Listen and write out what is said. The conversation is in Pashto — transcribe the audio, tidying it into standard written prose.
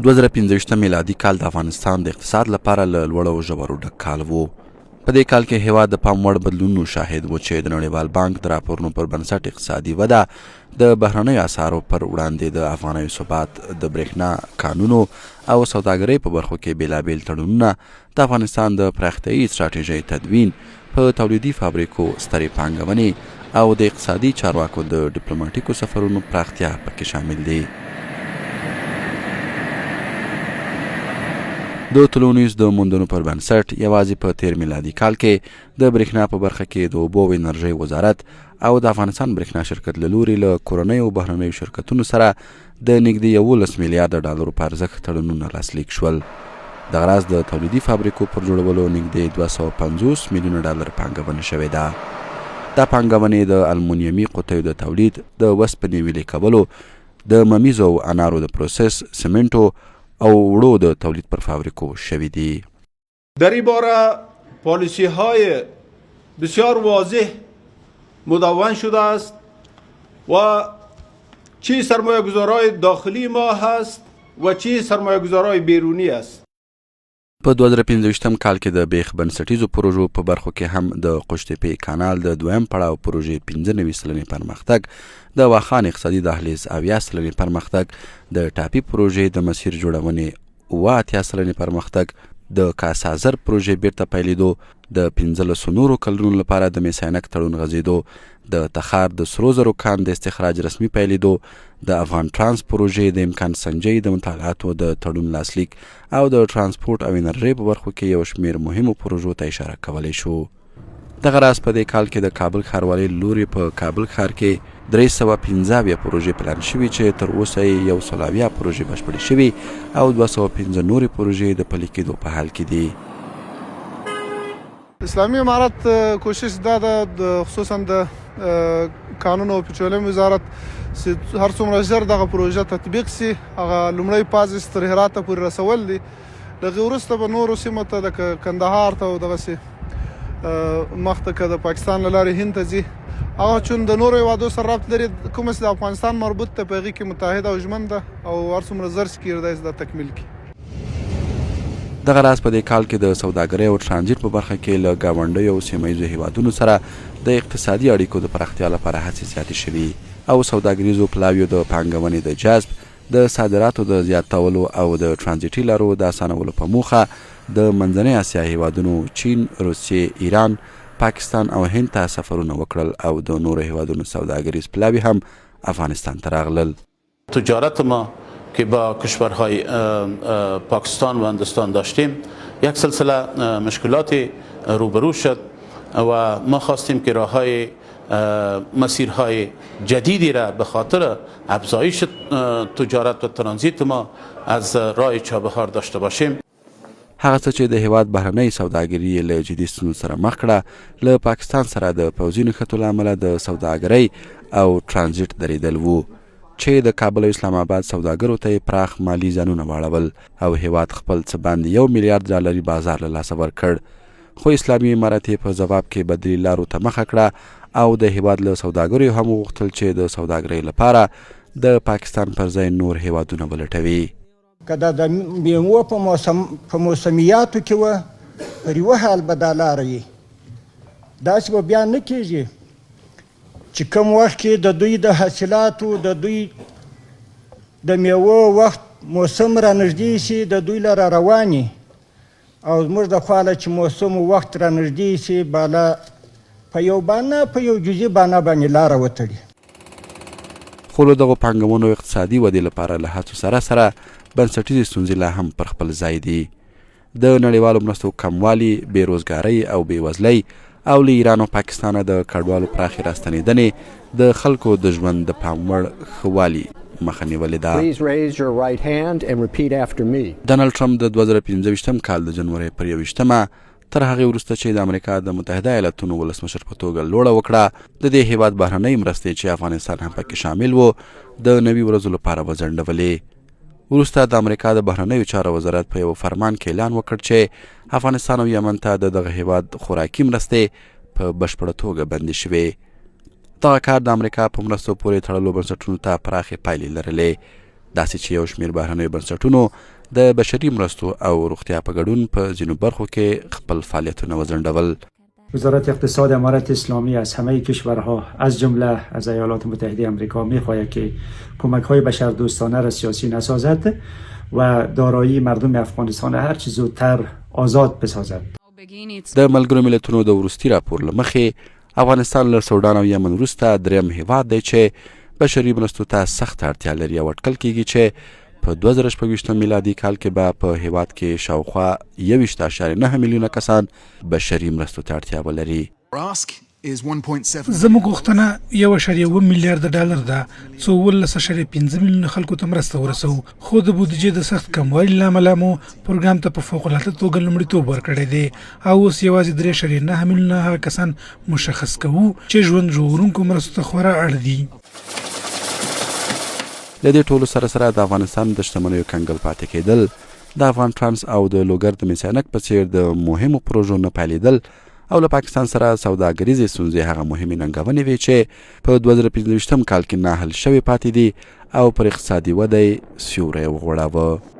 2015 میلادي کال د افغانستان د اقتصاد لپاره له لوړو ژورو ډک کال و. په دې کال کې هیواد د پام وړ بدلونونو شاهد و چې د نړیوال بانک د راپورونو پر بنسټ اقتصادي وده، د بهرنیو اسعارو پر وړاندې د افغانیو ثبات، د برېښنا قانونو او سوداګرۍ په برخو کې بېلابېل تړونونه، د افغانستان د پراختیایي ستراتیژۍ تدوین، په تولیدي فابریکو سترې پانګونې او د اقتصادي چارواکو د ډیپلوماټیکو سفرونو پراختیا پکې شامل دي. د ټولنیز د موندنو پر بنسټ یوازې په تیر میلادي کال کې د برېښنا په برخه کې د اوبو او انرژۍ وزارت او د افغانستان برېښنا شرکت له لوري له کورنیو او بهرنیو شرکتونو سره د نږدې 11 میلیارډ ډالرو په ارزښت تړونونه لاسلیک شول. دغه راز د تولیدي فابریکو پر جوړولو نږدې 250 میلیونه ډالر پانګونه شوې ده. دا پانګونې د المونیمي قوطیو د تولید، د وسپنې ویلې کولو، د ممیزو او انارو د پروسس، سمنټو او وړو د تولید پر فابریکو شوی دی. در این باره پالیسی های بسیار واضح مدون شده است و چی سرمایه گذارای داخلی ما هست و چی سرمایه گذارای بیرونی است. په 2015 کال کې د بیخ بنسټیزو پروژو په برخو کې هم د قوشتېپې کانال د دویم پړاو پروژې 95 سلنې پرمختګ، د واخان اقتصادي دهلیز 80 سلنې پرمختګ، د ټاپي پروژې د مسیر جوړونې 80 سلنې پرمختګ، د کاسازر پروژې بیرته پیلېدو، د 15 نورو کلونو لپاره د میساینک تړون غځېدو، د تخار د سرو زرو کان د استخراج رسمي پیلېدو، د افغان ترانس پروژې د امکان سنجۍ د مطالعاتو د تړون لاسلیک او د ترانسپورت او انرژۍ په برخو کې یو شمېر مهمو پروژو ته اشاره کولی شو. دغه راز په دې کال کې د کابل ښاروالۍ لوري په کابل ښار کې 315 پروژې پلان شوي چې تر اوسه یې 120 پروژې بشپړې شوي او 215 نورې پروژې د پلي کېدو په حال کې دي. اسلامی امارت کوشش دا ده خصوصا د قانون او پټرولیم وزارت چې هر څومره ژر دغه پروژه تطبیق سي، هغه لومړی پاز تر هرات پورې رسول دي. دغه وروسته به نورو سیمو ته لکه کندهار ته او دغسې مخته که د پاکستان له لارې هند ته ځي، هغه چون د نورو هېوادو سره ربط لري، کومه چې د افغانستان مربوط ده په هغې کې متحده او ژمن ده او هر څومره زر چې کېږدی چې دا تکمیل کړي. دغه راز په دې کال کې د سوداګرۍ او ترانزیت په برخه کې له ګاونډیو او سیمه ییزو هیوادونو سره د اقتصادي اړیکو د پراختیا لپاره هڅې زیاتې شوي او سوداګریزو پلاویو د پانګونې د جذب، د صادراتو د زیاتولو او د ترانزیتي لارو د اسانولو په موخه د منځنۍ اسیا هیوادونو چین، روسیې، ایران، پاکستان او هند ته سفرونه وکړل او د نورو هیوادونو سوداګریز پلاوی هم افغانستان ته راغلل. تجارت ما که با کشورهای پاکستان و هندوستان داشتیم یک سلسله مشکلات روبرو شد و ما خواستیم که راههای مسیرهای جدیدی را به خاطر افزایش تجارت و ترانزیت ما از راه چابهار داشته باشیم. هغه څه چې د هیواد بهرنۍ سوداګري له جدي ستونزو سره مخ کړه، له پاکستان سره د پوځي نښتو له امله د سوداګرۍ او ترانزیت درېدل وو چې د کابل او اسلام آباد سوداګرو ته پراخ مالی زیانونه واړول او هیواد خپل څه باندې 1 میلیارډ ډالري بازار له لاسه ورکړ. خو اسلامي امارت په جواب کې بدلي لارو ته مخه کړه او د هیواد له سوداګرو هم وغوښتل چې د سوداګرۍ لپاره د پاکستان پر ځای نور هیوادونه ولټوي. که دا د میوو په موسمیاتو کې وه، پر یوه حال به دا لاره وي، داسې به بیا نه کېږي چې کوم وخت کې د دوی د حاصلاتو، د دوی د میوو وخت موسم را نږدې شي، د دوی له را رواني او زموږ د خوا له چې موسم وخت را نږدې شي، بالا په یو بانه په یو جزي بانه باندې لاره وتړي. خو له دغو پانګونو اقتصادي ودې لپاره له هڅو سره سره بنسټیزې ستونزې لا هم پر خپل ځای دي. د نړیوالو مرستو کموالي، بېروزګارۍ او بېوزلۍ او له ایران او پاکستانه د کډوالو پراخې راستنېدنې د خلکو د ژوند د پام وړ ښه والي مخه نیولې ده. ډانلډ ټرمپ د 2015 کال د جنورۍ پر 21 تر هغې وروسته چې د امریکا د متحده ایالتونو ولسمشر په توګه لوړه وکړه، د دې هیواد بهرنۍ مرستې چې افغانستان هم پکې شامل و د 90 ورځو لپاره وځنډولې. وروسته د امریکا د بهرنیو چارو وزارت په یو فرمان کې اعلان وکړ چې افغانستان او یمن ته د دغه هیواد خوراکي مرستې په بشپړه توګه بندې شوې. دغه کار د امریکا په مرستو پورې تړلو بنسټونو ته پراخې پایلې لرلې. داسې چې یو شمېر بهرنیو بنسټونو د بشري مرستو او روغتیا په ګډون په ځینو برخو کې خپل فعالیتونه وځنډول. وزارت اقتصاد امارت اسلامی از همه کشورها از جمله از ایالات متحده آمریکا می‌خواهد که کمک‌های بشردوستانه را سیاسی نسازد و دارایی مردم افغانستان هر چه زودتر آزاد بسازد. د ملګرو ملتونو د وروستي راپور له مخې افغانستان له سودان او یمن وروسته دریم هیواد دی چې بشري مرستو ته سخت اړتیا لري او اټکل کیږي چې په 2026 میلادي کال کې به په هیواد کې شاوخوا 21.9 میلیونه کسان بشري مرستو ته اړتیا ولري. زموږ غوښتنه 1.1 میلیارډ ډالر ده څو 17.5 میلیونه خلکو ته مرسته ورسوو، خو د بودیجې د سخت کموالي له امله مو پروګرام ته په فوق‌العاده توګه لومړیتوب ورکړی دی او اوس یوازې 3.9 میلیونه هغه کسان مشخص کوو چې ژوند ژغورونکو مرستو ته خورا اړ دي. له دې ټولو سره سره د افغانستان د شتمنیو کنګل پاتې کېدل، د افغان ټرانس او د لوګر د میسانک په څیر د مهمو پروژو نه پیلېدل او له پاکستان سره سوداګریزې ستونزې هغه مهمې ننګونې وې چې په 2025 کال کې نه حل شوې پاتې دي او پر اقتصادي وده یې سیوری وغوړاوه.